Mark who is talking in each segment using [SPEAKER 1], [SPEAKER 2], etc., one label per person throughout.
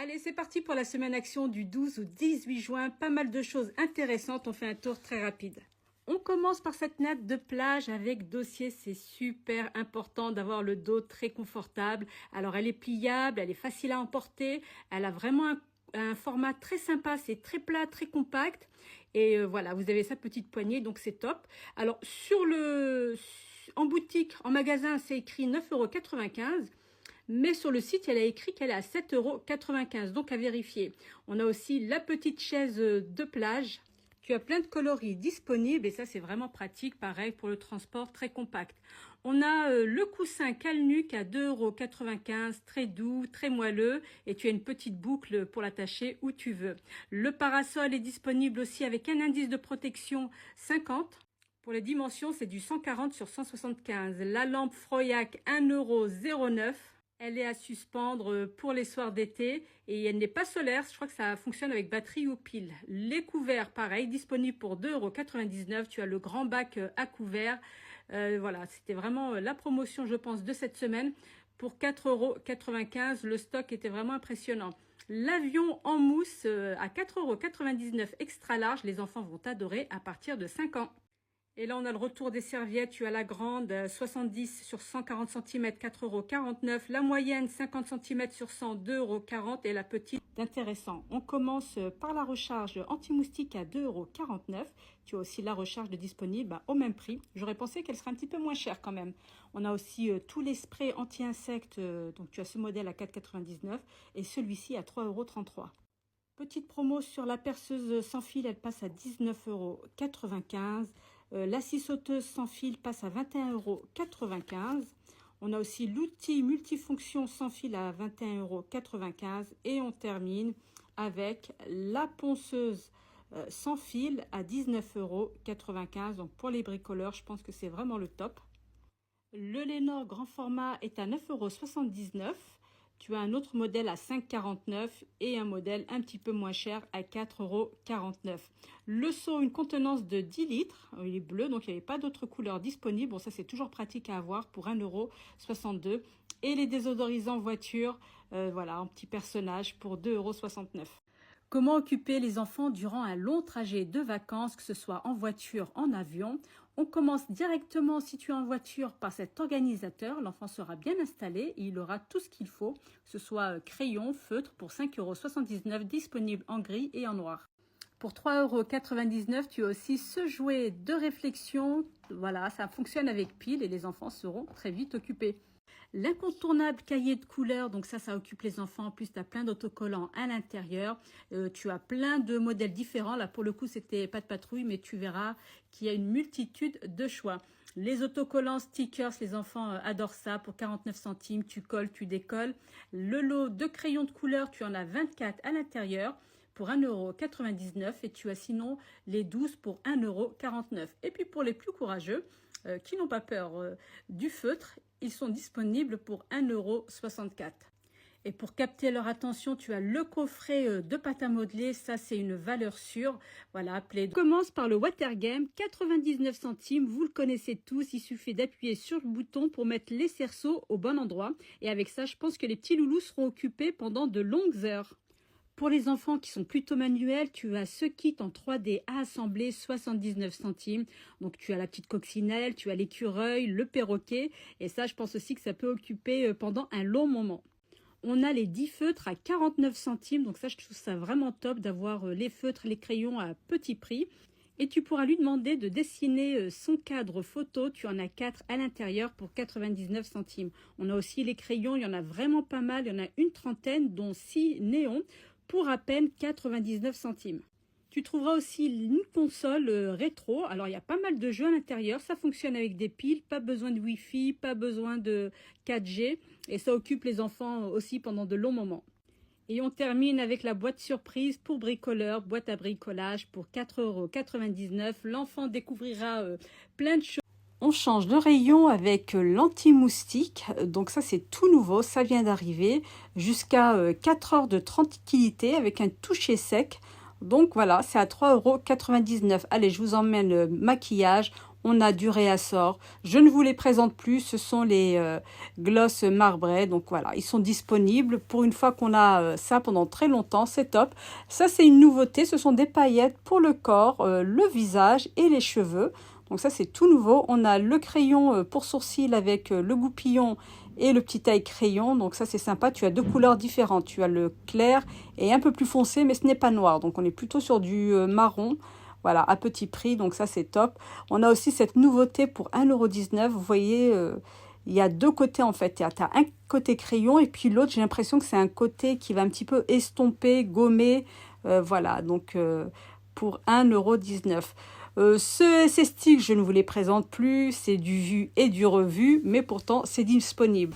[SPEAKER 1] Allez, c'est parti pour la semaine action du 12 au 18 juin. Pas mal de choses intéressantes. On fait un tour très rapide. On commence par cette natte de plage avec dossier. C'est super important d'avoir le dos très confortable. Alors, elle est pliable, elle est facile à emporter. Elle a vraiment un format très sympa. C'est très plat, très compact. Et voilà, vous avez sa petite poignée, donc c'est top. Alors, en boutique, en magasin, c'est écrit 9,95 €. Mais sur le site, elle a écrit qu'elle est à 7,95 €, donc à vérifier. On a aussi la petite chaise de plage. Tu as plein de coloris disponibles et ça, c'est vraiment pratique. Pareil pour le transport, très compact. On a le coussin Calnuc à 2,95 €, très doux, très moelleux. Et tu as une petite boucle pour l'attacher où tu veux. Le parasol est disponible aussi avec un indice de protection 50. Pour les dimensions, c'est du 140 sur 175. La lampe Froyac, 1,09 €. Elle est à suspendre pour les soirs d'été et elle n'est pas solaire. Je crois que ça fonctionne avec batterie ou pile. Les couverts, pareil, disponibles pour 2,99 €. Tu as le grand bac à couverts. Voilà, c'était vraiment la promotion, je pense, de cette semaine. Pour 4,95 €, le stock était vraiment impressionnant. L'avion en mousse à 4,99 € extra large. Les enfants vont adorer à partir de 5 ans. Et là, on a le retour des serviettes. Tu as la grande 70 sur 140 cm, 4,49 €. La moyenne 50 cm sur 100, 2,40 € et la petite d'intéressant. On commence par la recharge anti-moustique à 2,49 €. Tu as aussi la recharge disponible au même prix. J'aurais pensé qu'elle serait un petit peu moins chère quand même. On a aussi tous les sprays anti-insectes. Donc tu as ce modèle à 4,99 € et celui-ci à 3,33 €. Petite promo sur la perceuse sans fil, elle passe à 19,95 €. La scie sauteuse sans fil passe à 21,95 €. On a aussi l'outil multifonction sans fil à 21,95 € et on termine avec la ponceuse sans fil à 19,95 €. Donc pour les bricoleurs, je pense que c'est vraiment le top. Le Lénore grand format est à 9,79 €. Tu as un autre modèle à 5,49 € et un modèle un petit peu moins cher à 4,49 €. Le seau, une contenance de 10 litres. Il est bleu, donc il n'y avait pas d'autres couleurs disponibles. Bon, ça, c'est toujours pratique à avoir pour 1,62 €. Et les désodorisants voiture, voilà, un petit personnage pour 2,69 €. Comment occuper les enfants durant un long trajet de vacances, que ce soit en voiture, en avion? On commence directement, si tu es en voiture, par cet organisateur. L'enfant sera bien installé et il aura tout ce qu'il faut, que ce soit crayon, feutre pour 5,79 € disponible en gris et en noir. Pour 3,99 €, tu as aussi ce jouet de réflexion. Voilà, ça fonctionne avec pile et les enfants seront très vite occupés. L'incontournable cahier de couleurs, donc ça occupe les enfants. En plus, tu as plein d'autocollants à l'intérieur. Tu as plein de modèles différents. Là, pour le coup, c'était pas de patrouille, mais tu verras qu'il y a une multitude de choix. Les autocollants stickers, les enfants adorent ça. Pour 49 centimes, tu colles, tu décolles. Le lot de crayons de couleur, tu en as 24 à l'intérieur pour 1,99 € et tu as sinon les 12 pour 1,49 €. Et puis pour les plus courageux, qui n'ont pas peur du feutre, ils sont disponibles pour 1,64 €. Et pour capter leur attention, tu as le coffret de pâte à modeler. Ça, c'est une valeur sûre. Voilà, appelez. On commence par le Water Game, 99 centimes. Vous le connaissez tous. Il suffit d'appuyer sur le bouton pour mettre les cerceaux au bon endroit. Et avec ça, je pense que les petits loulous seront occupés pendant de longues heures. Pour les enfants qui sont plutôt manuels, tu as ce kit en 3D à assembler, 79 centimes. Donc tu as la petite coccinelle, tu as l'écureuil, le perroquet. Et ça, je pense aussi que ça peut occuper pendant un long moment. On a les 10 feutres à 49 centimes. Donc ça, je trouve ça vraiment top d'avoir les feutres, les crayons à petit prix. Et tu pourras lui demander de dessiner son cadre photo. Tu en as 4 à l'intérieur pour 99 centimes. On a aussi les crayons, il y en a vraiment pas mal. Il y en a une trentaine, dont 6 néons, pour à peine 99 centimes. Tu trouveras aussi une console rétro. Alors, il y a pas mal de jeux à l'intérieur. Ça fonctionne avec des piles, pas besoin de Wi-Fi, pas besoin de 4G. Et ça occupe les enfants aussi pendant de longs moments. Et on termine avec la boîte surprise pour bricoleurs, boîte à bricolage pour 4,99 €. L'enfant découvrira plein de choses. On change de rayon avec l'anti-moustique. Donc ça, c'est tout nouveau. Ça vient d'arriver. Jusqu'à 4 heures de tranquillité avec un toucher sec. Donc voilà, c'est à 3,99 €. Allez, je vous emmène le maquillage. On a du réassort. Je ne vous les présente plus. Ce sont les gloss marbrés. Donc voilà, ils sont disponibles. Pour une fois qu'on a ça pendant très longtemps, c'est top. Ça, c'est une nouveauté. Ce sont des paillettes pour le corps, le visage et les cheveux. Donc ça, c'est tout nouveau. On a le crayon pour sourcils avec le goupillon et le petit taille crayon. Donc ça, c'est sympa. Tu as deux couleurs différentes. Tu as le clair et un peu plus foncé, mais ce n'est pas noir. Donc on est plutôt sur du marron. Voilà, à petit prix, donc ça c'est top. On a aussi cette nouveauté pour 1,19 €. Vous voyez, il y a deux côtés en fait. Tu as un côté crayon et puis l'autre, j'ai l'impression que c'est un côté qui va un petit peu estomper, gommer. Voilà, donc pour 1,19 €. Ces sticks, je ne vous les présente plus. C'est du vu et du revu, mais pourtant c'est disponible.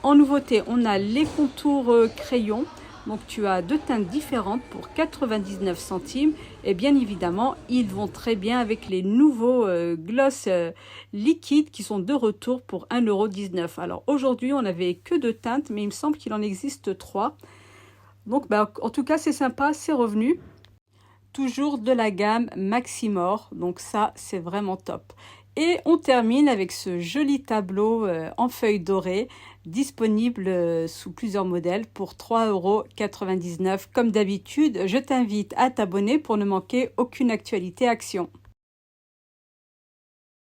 [SPEAKER 1] En nouveauté, on a les contours crayons. Donc tu as deux teintes différentes pour 99 centimes et bien évidemment ils vont très bien avec les nouveaux gloss liquides qui sont de retour pour 1,19 €. Alors aujourd'hui on n'avait que deux teintes mais il me semble qu'il en existe trois. Donc en tout cas c'est sympa, c'est revenu. Toujours de la gamme Maximor, donc ça c'est vraiment top. Et on termine avec ce joli tableau en feuilles dorées, disponible sous plusieurs modèles pour 3,99 €. Comme d'habitude, je t'invite à t'abonner pour ne manquer aucune actualité action.